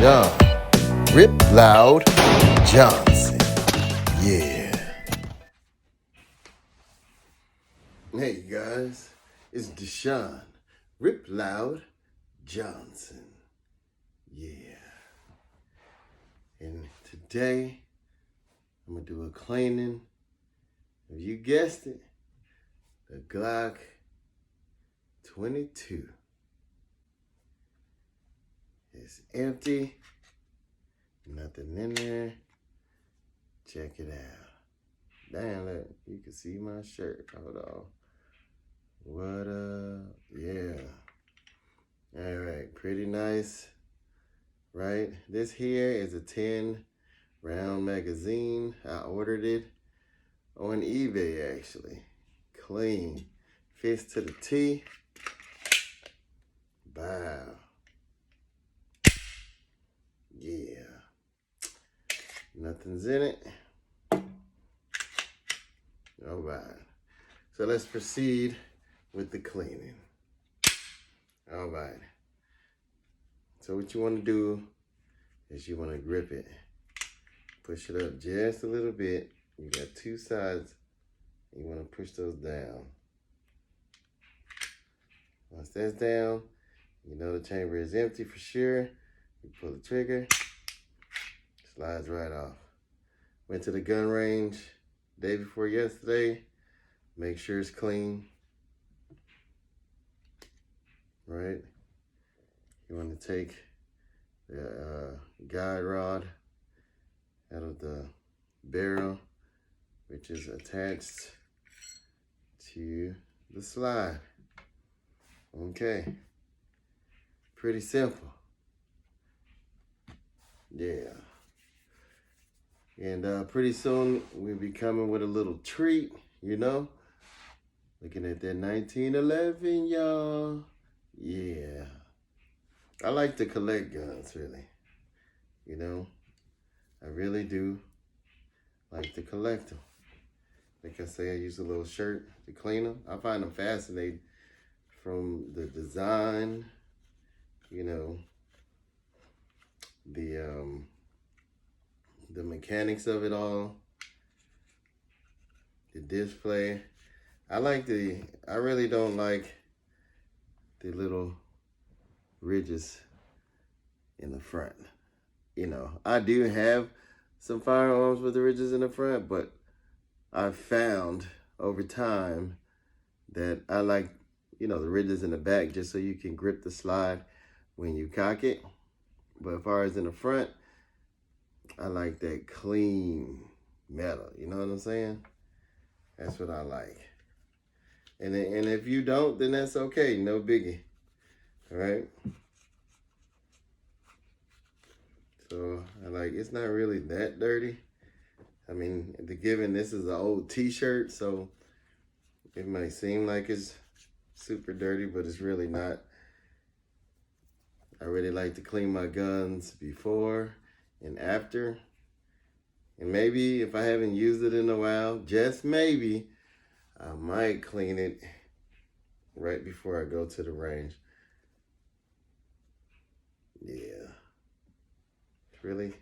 Deshaun Rip Loud Johnson. Yeah. Hey guys, it's Deshaun Rip Loud Johnson. Yeah. And today I'm gonna do a cleaning. If you guessed it, the Glock 22. It's empty. Nothing in there. Check it out. Damn, look, you can see my shirt. Hold on. What up? Yeah. All right, pretty nice, right? This here is a 10-round magazine. I ordered it on eBay, actually. Clean. Fits to the T. Wow. Yeah. Nothing's in it. All right. So let's proceed with the cleaning. All right. So what you want to do is you want to grip it. Push it up just a little bit. You got two sides. You want to push those down. Once that's down, you know the chamber is empty for sure. You pull the trigger, slides right off. Went to the gun range day before yesterday. Make sure it's clean. Right? You want to take the guide rod out of the barrel, which is attached to the slide. Okay. Pretty simple. Yeah. And pretty soon we'll be coming with a little treat, you know? Looking at that 1911, y'all. Yeah. I like to collect guns, really. You know? I really do like to collect them. Like I say, I use a little shirt to clean them. I find them fascinating from the design, you know, the mechanics of it all, the display. I really don't like the little ridges in the front. You know, I do have some firearms with the ridges in the front, but I've found over time that I like, you know, the ridges in the back just so you can grip the slide when you cock it. But as far as in the front, I like that clean metal. You know what I'm saying? That's what I like. And if you don't, then that's okay. No biggie. All right? So I like, it's not really that dirty. I mean, given this is an old t-shirt, so it might seem like it's super dirty, but it's really not. I really like to clean my guns before and after. And maybe if I haven't used it in a while, just maybe, I might clean it right before I go to the range. Yeah. It's really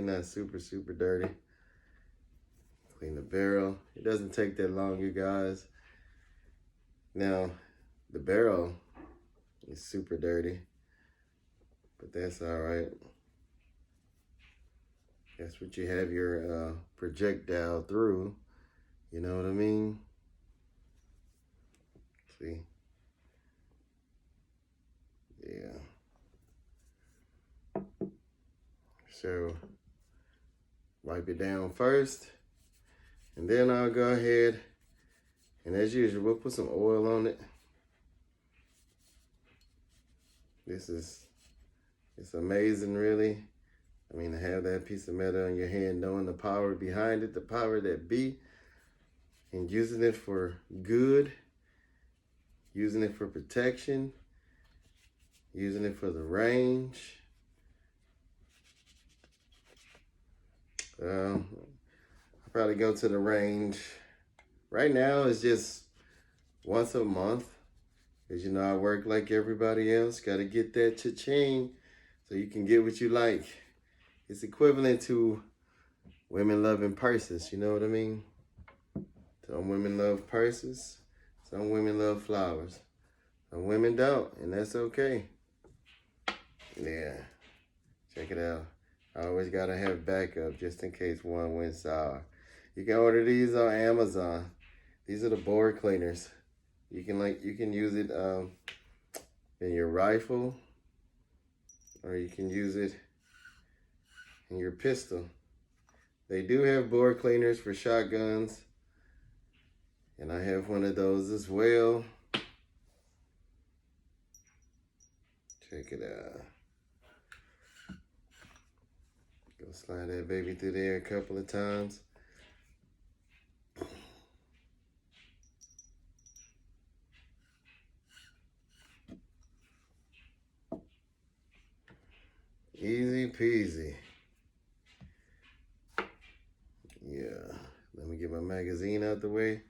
not super dirty. Clean the barrel. It doesn't take that long, you guys. Now, the barrel is super dirty, but that's all right. That's what you have your projectile through. You know what I mean? See? Yeah. So, wipe it down first, and then I'll go ahead, and as usual, we'll put some oil on it. It's amazing, really. I mean, to have that piece of metal in your hand, knowing the power behind it, the power that be, and using it for good, using it for protection, using it for the range. I'll probably go to the range. Right now, it's just once a month. Because, you know, I work like everybody else. Got to get that cha-ching. so you can get what you like. It's equivalent to women loving purses, you know what I mean? Some women love purses, some women love flowers. Some women don't, and that's okay. Yeah, check it out. I always gotta have backup just in case one went sour. You can order these on Amazon. These are the bore cleaners. You can use it in your rifle, or you can use it in your pistol. They do have bore cleaners for shotguns, and I have one of those as well. Check it out. Go slide that baby through there a couple of times. Easy peasy. Yeah, let me get my magazine out the way.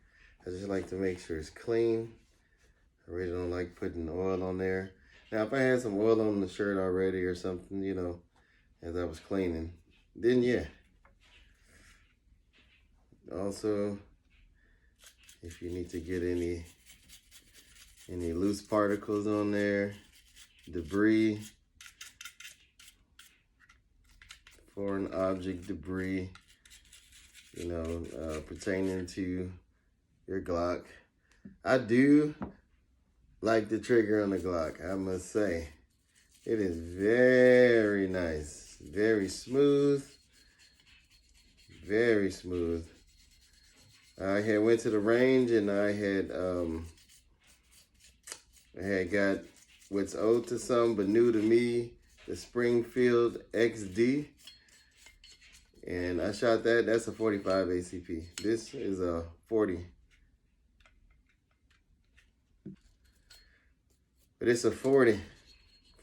I just like to make sure it's clean. I really don't like putting oil on there. Now, if I had some oil on the shirt already or something, you know, as I was cleaning, then yeah. Also, if you need to get any loose particles on there, debris, foreign object debris, you know, pertaining to your Glock. I do like the trigger on the Glock, I must say. It is very nice, very smooth, very smooth. I had went to the range and I had got what's old to some but new to me, the Springfield XD. And I shot that. That's a 45 ACP. This is a 40. But it's a 40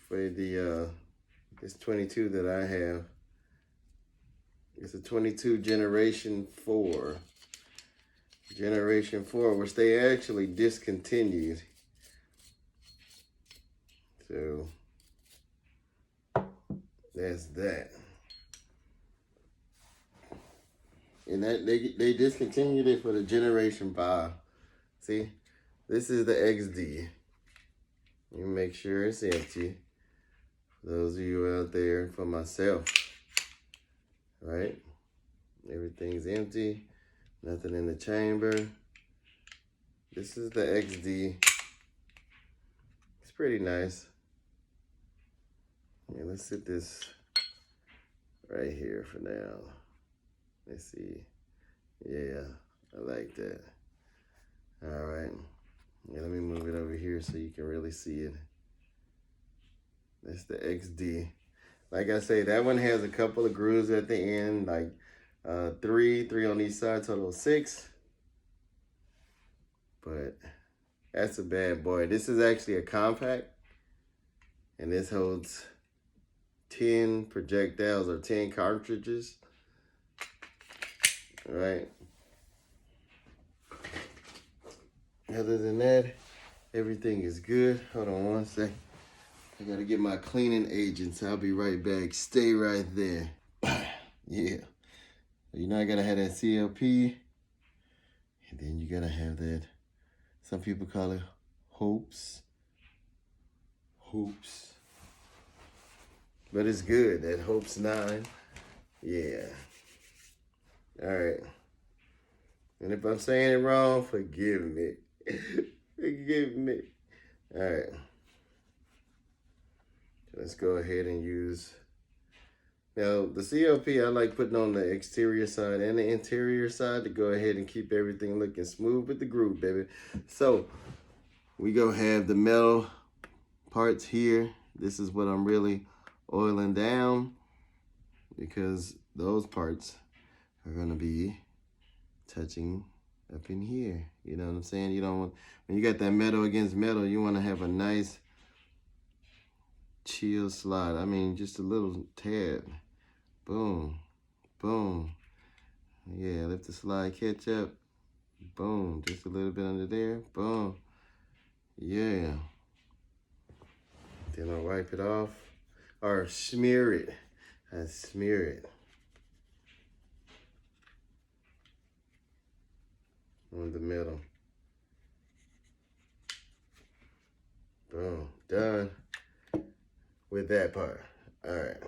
for the this 22 that I have. It's a 22 Generation 4. Generation 4, which they actually discontinued. So that's that. And that they discontinued it for the Generation 5. See, this is the XD. You make sure it's empty. For those of you out there, for myself, right? Everything's empty. Nothing in the chamber. This is the XD. It's pretty nice. Yeah, let's set this right here for now. Let's see. Yeah, I like that. All right. Yeah, let me move it over here so you can really see it. That's the XD. Like I say, that one has a couple of grooves at the end, like three on each side, total of 6. But that's a bad boy. This is actually a compact, and this holds 10 projectiles or 10 cartridges. All right. Other than that, everything is good. Hold on one sec. I gotta get my cleaning agents. I'll be right back. Stay right there. Yeah. You know I gotta have that CLP. And then you gotta have that, some people call it hoops. Hoops. But it's good, that Hopes 9. Yeah. All right. And if I'm saying it wrong, forgive me. Forgive me. All right. Let's go ahead and use. Now, the CLP, I like putting on the exterior side and the interior side to go ahead and keep everything looking smooth with the groove, baby. So, we go have the metal parts here. This is what I'm really oiling down, because those parts are going to be touching up in here. You know what I'm saying? You don't want, when you got that metal against metal, you want to have a nice chill slide. I mean, just a little tad. Boom, boom. Yeah, let the slide catch up. Boom, just a little bit under there. Boom. Yeah. Then I'll wipe it off. or smear it. I smear it on the middle. Boom, done with that part. All right,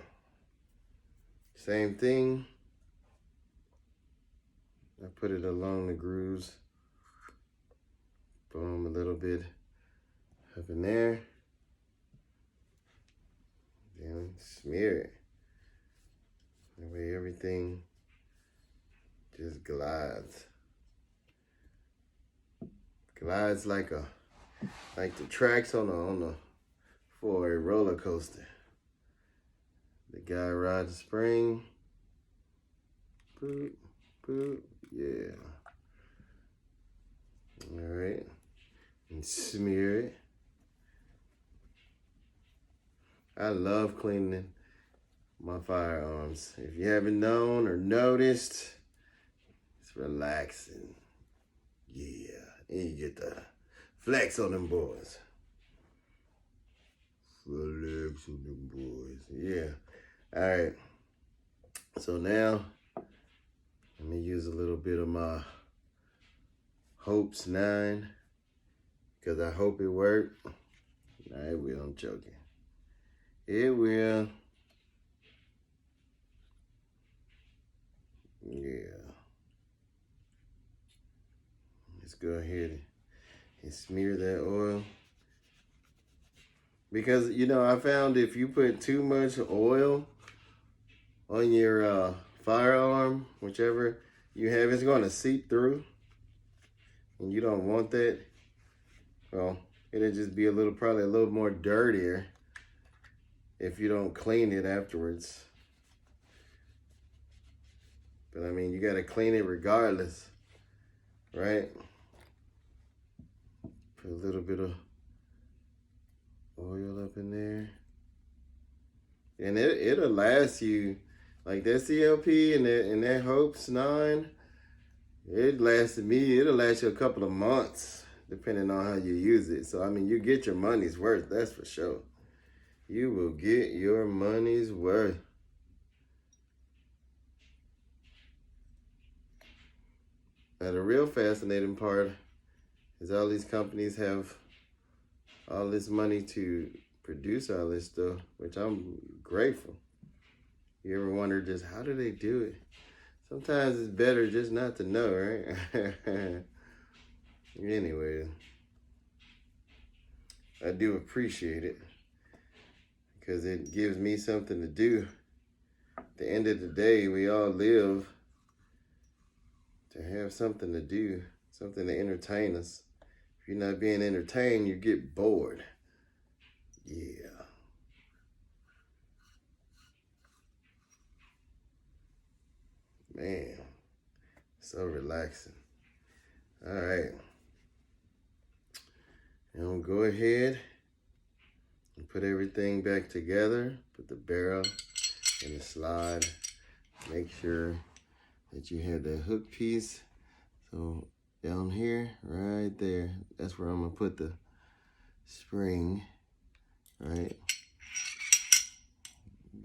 same thing. I put it along the grooves. Boom, a little bit up in there. Then smear it. That way everything just glides. Glides like the tracks for a roller coaster. The guy rides the spring. Boop, boop, yeah. All right, and smear it. I love cleaning my firearms. If you haven't known or noticed, it's relaxing. Yeah, and you get the flex on them boys. Flex on them boys, yeah. All right, so now let me use a little bit of my Hopes 9, because I hope it worked. Nah, it will, I'm joking. It will. Yeah. Let's go ahead and smear that oil. Because, you know, I found if you put too much oil on your firearm, whichever you have, it's going to seep through. And you don't want that. Well, it'll just be probably a little more dirtier if you don't clean it afterwards. But I mean, you gotta clean it regardless, right? Put a little bit of oil up in there. And it'll last you, like that CLP and that Hopes 9, it'll last you a couple of months, depending on how you use it. So, I mean, you get your money's worth, that's for sure. You will get your money's worth. Now, the real fascinating part is all these companies have all this money to produce all this stuff, which I'm grateful. You ever wonder just how do they do it? Sometimes it's better just not to know, right? Anyway, I do appreciate it because it gives me something to do. At the end of the day, we all live to have something to do, something to entertain us. If you're not being entertained, you get bored. Yeah. Man, so relaxing. All right. And we'll go ahead and put everything back together. Put the barrel in the slide. Make sure that you have that hook piece. So down here, right there, that's where I'm gonna put the spring, right?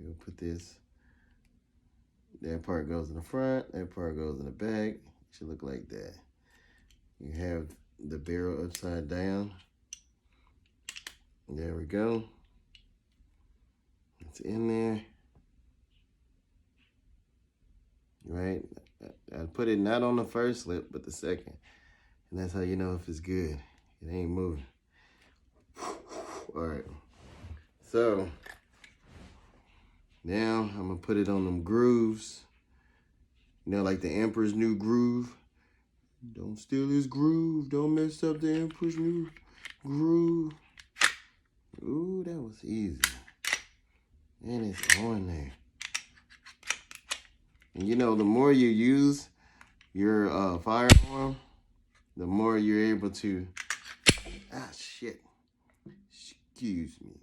You'll put this. That part goes in the front, that part goes in the back. It should look like that. You have the barrel upside down. There we go. It's in there. Right? I put it not on the first lip, but the second. And that's how you know if it's good. It ain't moving. All right. So now I'm gonna put it on them grooves. You know, like the Emperor's New Groove. Don't steal his groove. Don't mess up the Emperor's New Groove. Ooh, that was easy. And it's on there. And you know, the more you use your firearm, the more you're able to, shit. Excuse me.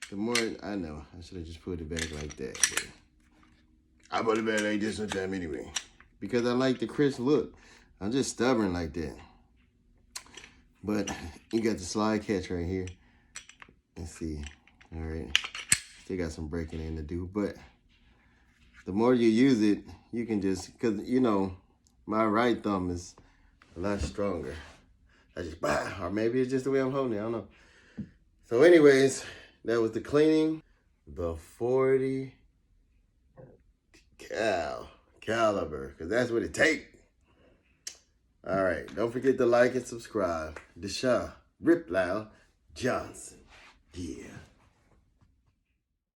The more, I know, I should have just put it back like that. But I put it back like this sometime anyway. Because I like the crisp look. I'm just stubborn like that. But you got the slide catch right here. Let's see. All right. Still got some breaking in to do, but the more you use it, you can just, because, you know, my right thumb is a lot stronger. I just, bah, or maybe it's just the way I'm holding it, I don't know. So anyways, that was the cleaning. The 40 caliber, because that's what it takes. All right, don't forget to like and subscribe. Deshaun Rip Loud Johnson. Yeah.